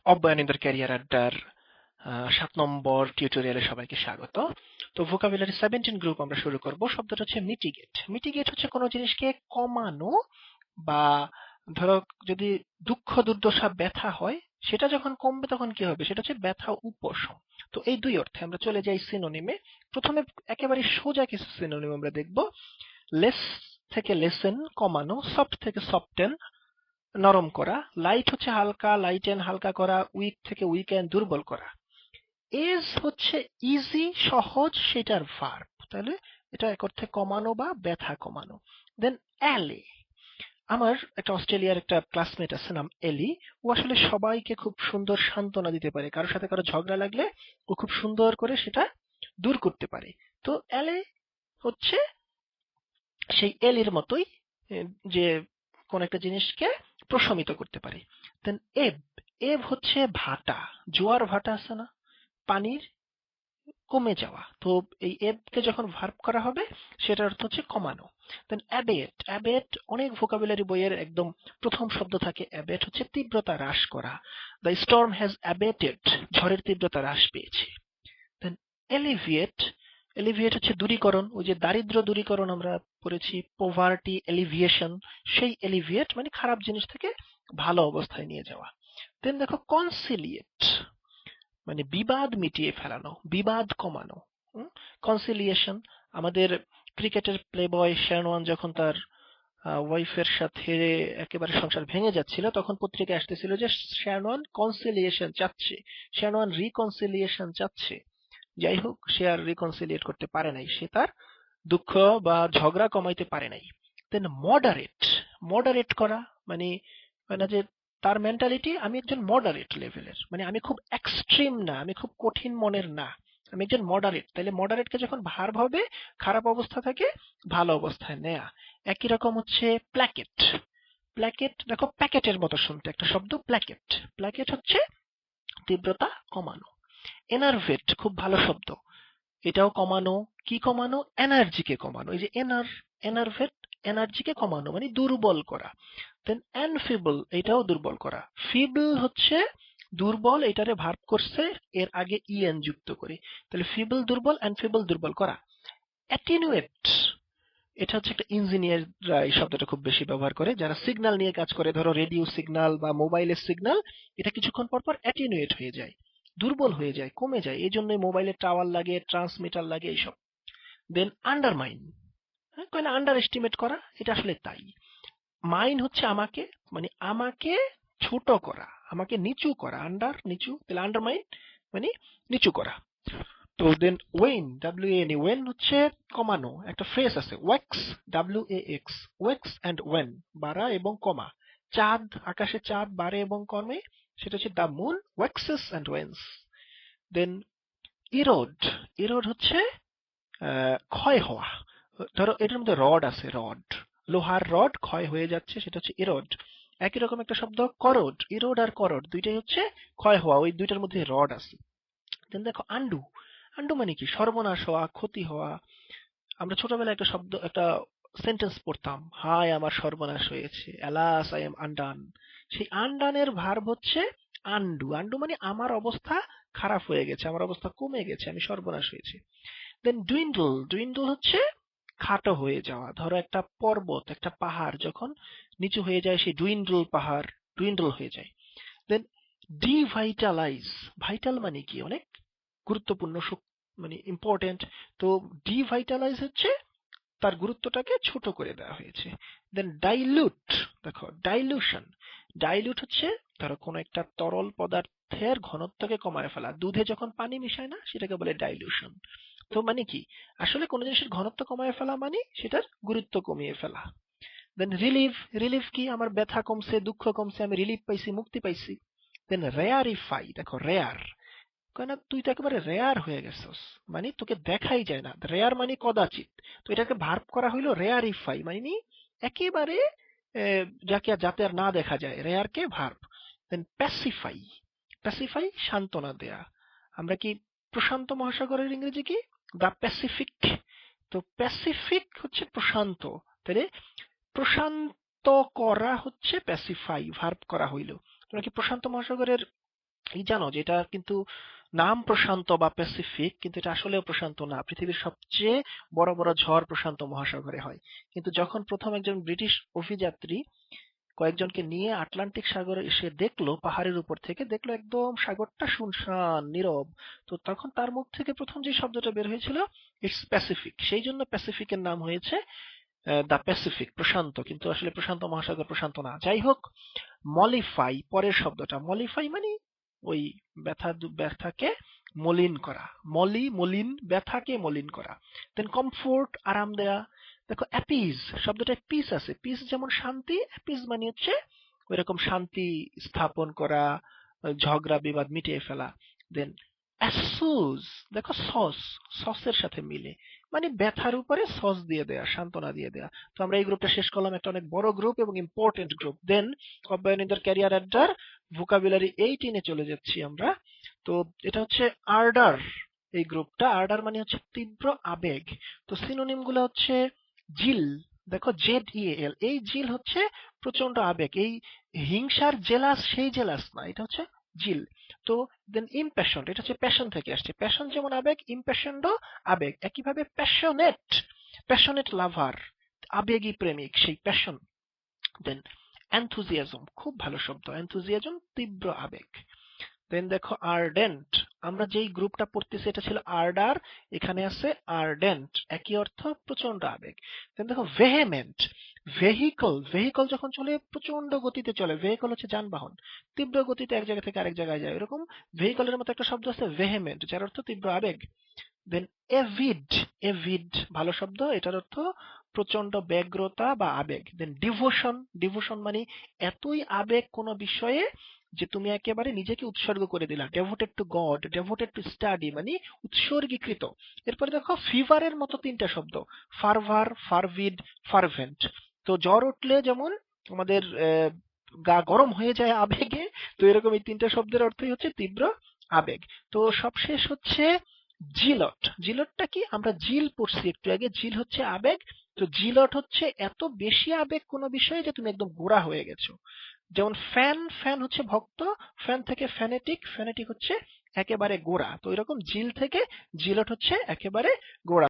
অব্যয়নিন্দর career আড্ডার 7 নম্বর টিউটোরিয়ালে সবাইকে স্বাগত। তো ভোকাবুলারি 17 গ্রুপ আমরা শুরু করব। শব্দটা হচ্ছে মিটিগেট। মিটিগেট হচ্ছে কোনো জিনিসকে কমানো, বা ধরো যদি দুঃখ দুর্দশা ব্যথা হয়, সেটা যখন কমবে তখন কি হবে, সেটা হচ্ছে ব্যথা উপশম। তো এই দুই অর্থে আমরা চলে যাই সিনোনিমে। প্রথমে একেবারে সোজা কিছু সিনোনিম আমরা দেখব। লেস থেকে লেসেন কমানো, সফট থেকে সফটেন নরম করা, লাইট হচ্ছে হালকা, লাইটেন হালকা করা, উইক থেকে উইকেন দুর্বল করা। এজ হচ্ছে ইজি সহজ, সেটার ভার্ব, তাহলে এটা এক অর্থে কমানো বা ব্যথা কমানো। দেন অ্যালে, আমার একটা অস্ট্রেলিয়ার একটা ক্লাসমেট আছে নাম এলি। ও আসলে সবাইকে খুব সুন্দর সান্ত্বনা দিতে পারে, কারোর সাথে কারো ঝগড়া লাগলে ও খুব সুন্দর করে সেটা দূর করতে পারে। তো অ্যালে হচ্ছে সেই এলির মতোই, যে কোন একটা জিনিসকে প্রশমিত করতে পারে। দেন এব, এব হচ্ছে ভাটা, জোয়ার ভাটা আছে না, পানির কমে যাওয়া। তো এই এবকে যখন ভার্ব করা হবে সেটার অর্থ হচ্ছে কমানো। দেন অ্যাবেট, অ্যাবেট অনেক ভোকাবুলারি বইয়ের একদম প্রথম শব্দ থাকে অ্যাবেট, হচ্ছে তীব্রতা হ্রাস করা। দ্য স্টর্ম হ্যাজ অ্যাবেটেড, ঝড়ের তীব্রতা হ্রাস পেয়েছে। দেন এলিভিয়েট, এলিভিয়েট হচ্ছে দূরীকরণ, ওই যে দারিদ্র দূরীকরণ আমরা পড়েছি, পোভার্টি এলিভিয়েশন, সেই এলিভিয়েট মানে খারাপ জিনিস থেকে ভালো অবস্থায় নিয়ে যাওয়া। দেন দেখো কনসিলিয়েট, মানে বিবাদ মিটিয়ে ফেলানো, বিবাদ কমানো। কনসিলিয়েশন, আমাদের ক্রিকেটের প্লে বয় শ্যানোয়ান যখন তার ওয়াইফের সাথে একেবারে সংসার ভেঙে যাচ্ছিল, তখন পত্রিকায় আসতেছিল যে শ্যানোয়ান কনসিলিয়েশন চাচ্ছে, শ্যানোয়ান রিকনসিলিয়েশন চাচ্ছে। যাই হোক, সে আর রিকনসিলিয়েট করতে পারে নাই, সে তার দুঃখ বা ঝগড়া কমাইতে পারে নাই। দেন মডারেট, মডারেট করা মানে মানে যে তার মেন্টালিটি, আমি একজন মডারেট লেভেলের, মানে আমি খুব এক্সট্রিম না, আমি খুব কঠিন মনের না, আমি একজন মডারেট। তাহলে মডারেটকে যখন ভার্ব হবে খারাপ অবস্থা থেকে ভালো অবস্থায় নেয়া। একই রকম হচ্ছে প্ল্যাকেট, প্ল্যাকেট দেখো প্যাকেটের মতো শুনতে একটা শব্দ প্ল্যাকেট, প্ল্যাকেট হচ্ছে তীব্রতা কমানো। এনার্ভেট খুব ভালো শব্দ, এটাও কমানো। কি কমানো? এনার্জিকে কমানো। এই যে এনার্ভেট, এনার্জিকে কমানো মানে দুর্বল করা। দেন অ্যানফিবল, এটাও দুর্বল করা। ফিবল হচ্ছে দুর্বল, এটারে ভার্ব করছে এর আগে ইএন যুক্ত করে, তাহলে ফিবল দুর্বল, অ্যানফিবল দুর্বল করা। অ্যাটিনুয়েট, এটা হচ্ছে একটা ইঞ্জিনিয়াররা এই শব্দটা খুব বেশি ব্যবহার করে, যারা সিগন্যাল নিয়ে কাজ করে, ধরো রেডিও সিগন্যাল বা মোবাইলের সিগন্যাল, এটা কিছুক্ষণ পর পর অ্যাটিনুয়েট হয়ে যায়, দুর্বল হয়ে যায়, কমে যায়, এই জন্যই মোবাইলের টাওয়ার লাগে, ট্রান্সমিটার লাগে, এইসব। দেন আন্ডারমাইন, হ্যাঁ কয় না আন্ডার এস্টিমেট করা, এটা আসলে তাই। মাইন হচ্ছে আমাকে, মানে আমাকে ছোট করা, আমাকে নিচু করা, আন্ডার নিচু, তাহলে আন্ডারমাইন মানে নিচু করা। তো then wane, W N, wane হচ্ছে কমানো। একটা ফ্রেজ আছে wax, W A X, wax and wane, বাড়া এবং কমা। চাঁদ, আকাশে চাঁদ বাড়ে এবং কমে, সেটা হচ্ছে দ্য মুন ওয়েক্সেস অ্যান্ড ওয়েন্স। দেন ইরোড, ইরোড হচ্ছে ক্ষয় হওয়া। ধরো এটার মধ্যে রড আছে, রড, লোহার রড ক্ষয় হয়ে যাচ্ছে, সেটা হচ্ছে ইরোড। একই রকম একটা শব্দ করোড, ইরোড আর করোড দুইটাই হচ্ছে ক্ষয় হওয়া, ওই দুইটার মধ্যে রড আছে। দেন দেখো আন্ডু, আন্ডু মানে কি? সর্বনাশ হওয়া, ক্ষতি হওয়া। আমরা ছোটবেলায় একটা শব্দ, একটা সেন্টেন্স পড়তাম, হায় আমার সর্বনাশ হয়েছে, অ্যালাস আই এম আন্ডান। সেই আন্ডানের ভার্ব হচ্ছে আন্ডু, আন্ডু মানে আমার অবস্থা খারাপ হয়ে গেছে, আমার অবস্থা কমে গেছে, আমি সর্বনাশ হয়েছে। দেন ডুইন্ডল, ডুইন্ডল হচ্ছে খাটো হয়ে যাওয়া। ধরো একটা পর্বত, একটা পাহাড় যখন নিচু হয়ে যায়, সেই ডুইন্ডল পাহাড় ডুইন্ডল হয়ে যায়। দেন ডিভাইটালাইজ, ভাইটাল মানে কি? অনেক গুরুত্বপূর্ণ, মানে ইম্পর্টেন্ট। তো ডিভাইটালাইজ হচ্ছে তার গুরুত্বটাকে ছোট করে দেওয়া হয়েছে। দেন ডাইলুট, দেখো ডাইলুশন, ডাইলুট হচ্ছে ধরো কোনো একটা তরল পদার্থের ঘনত্বকে কমায় ফেলা, দুধে যখন পানি মিশায় না সেটাকে বলে ডাইলুশন। তো মানে কি, আসলে কোনো জিনিসের ঘনত্ব কমায় ফেলা মানে সেটার গুরুত্ব কমিয়ে ফেলা। দেন রিলিভ, রিলিভ কি? আমার ব্যথা কমছে, দুঃখ কমছে, আমি রিলিফ পাইছি, মুক্তি পাইছি। দেন রেয়ারিফাই, দেখো রেয়ার, কয় না তুই তো একেবারে রেয়ার হয়ে গেছস, মানে তোকে দেখাই যায় না। রেয়ার মানে কদাচিৎ, তো এটাকে ভার্ব করা হইলো রেয়ারিফাই, মানে একেবারে যাকে যাতে আর না দেখা যায়, রেয়ারকে ভার্ব। দেন প্যাসিফাই, প্যাসিফাই সান্ত্বনা দেয়া। আমরা কি প্রশান্ত মহাসাগরের ইংরেজি কি? দা প্যাসিফিক। তো প্যাসিফিক হচ্ছে প্রশান্ত, তাহলে প্রশান্ত করা হচ্ছে প্যাসিফাই, ভার্ব করা হইল। তোমরা কি প্রশান্ত মহাসাগরের এই জানো যে এটা কিন্তু নাম প্রশান্ত বা প্যাসিফিক, কিন্তু এটা আসলেও প্রশান্ত না। পৃথিবীর সবচেয়ে বড় বড় ঝড় প্রশান্ত মহাসাগরে হয়। কিন্তু যখন প্রথম একজন ব্রিটিশ অভিযাত্রী কয়েকজনকে নিয়ে আটলান্টিক সাগরে এসে দেখলো, পাহাড়ের উপর থেকে দেখলো একদম সাগরটা শুনশান নীরব, তো তখন তার মুখ থেকে প্রথম যে শব্দটা বের হয়েছিল ইটস প্যাসিফিক। সেই জন্য প্যাসিফিকের নাম হয়েছে দ্য প্যাসিফিক, প্রশান্ত। কিন্তু আসলে প্রশান্ত মহাসাগর প্রশান্ত না। যাই হোক, মলিফাই পরের শব্দটা। মলিফাই মানে ওই ব্যথাকে মলিন করা। মলিন, ব্যথাকে মলিন করা। দেন কমফোর্ট, আরাম দেয়া। দেখো অ্যাপিজ শব্দটা, পিস আছে, পিস যেমন শান্তি, অ্যাপিজ মানে হচ্ছে ওইরকম শান্তি স্থাপন করা, ঝগড়া বিবাদ মিটিয়ে ফেলা। দেন অ্যাসুজ, দেখো সস, সসের সাথে মিলে, মানে ব্যথার উপরে সস দিয়ে দেয়া, সান্ত্বনা দিয়ে দেয়া। তো আমরা এই গ্রুপটা শেষ করলাম, একটা অনেক বড় গ্রুপ এবং ইম্পর্টেন্ট গ্রুপ। দেন অব্যয়নিদের ক্যারিয়ার অ্যাডার ভোকাবুলারি 18-এ চলে যাচ্ছি আমরা। তো এটা হচ্ছে আর্ডার। এই গ্রুপটা আর্ডার মানে হচ্ছে তীব্র আবেগ। তো সিনোনিম গুলো হচ্ছে জিল, দেখো ZEAL, এই জিল হচ্ছে প্রচন্ড আবেগ। এই হিংসার জেলাস, সেই জেলাস না, এটা হচ্ছে জিল। তো দেন ইমপ্যাশন, এটা হচ্ছে প্যাশন থেকে আসছে। প্যাশন যেমন আবেগ, ইমপ্যাশনও আবেগ। একইভাবে প্যাশনেট, প্যাশনেট লাভার, আবেগী প্রেমিক, সেই প্যাশন। দেন এনথুজিয়াজম, খুব ভালো শব্দ, এনথুজিয়াজম তীব্র আবেগ। দেন দেখো আর্ডেন্ট, আমরা যেই গ্রুপটা পড়তেছি এটা ছিল আর্ডার, এখানে আছে আর্ডেন্ট, একই অর্থ, প্রচন্ড আবেগ। দেন দেখো ভেহেমেন্ট, ভেহিকল, ভেহিকল যখন চলে প্রচন্ড গতিতে চলে, ভেহিকল হচ্ছে যানবাহন, তীব্র গতিতে এক জায়গা থেকে আরেক জায়গায় যায়, এরকম ভেহিকলের মতো একটা শব্দ আছে ভেহেমেন্ট, যার অর্থ তীব্র আবেগ। দেন এভিড, এভিড ভালো শব্দ, এটার অর্থ প্রচন্ড ব্যগ্রতা বা আবেগ। দেন ডিভোশন, ডিভোশন মানে এতই আবেগ কোনো বিষয়ে যে তুমি একেবারে নিজেকে উৎসর্গ করে দিলা। Devoted two god, devoted to study মানে উৎসর্গীকৃত। এরপরে দেখো ফিভারের মতো তিনটা শব্দ, ফারভার, ফারভিড, ফারভেন্ট। তো জ্বর উঠলে যেমন আমাদের গা গরম হয়ে যায় আবেগে, তো এরকম এই তিনটা শব্দের অর্থই হচ্ছে তীব্র আবেগ। তো সবশেষ হচ্ছে জিলট। জিলটটা কি? আমরা জিল পড়ছি একটু আগে, জিল হচ্ছে আবেগ। তো জিলট হচ্ছে এত বেশি আবেগ কোনো বিষয়ে যে তুমি একদম গোড়া হয়ে গেছো। যেমন ফ্যান, ফ্যান হচ্ছে ভক্ত, ফ্যান থেকে ফ্যানেটিক, ফ্যানেটিক হচ্ছে একেবারে গোড়া। তো এরকম জিল থেকে জিলট হচ্ছে একেবারে গোড়া।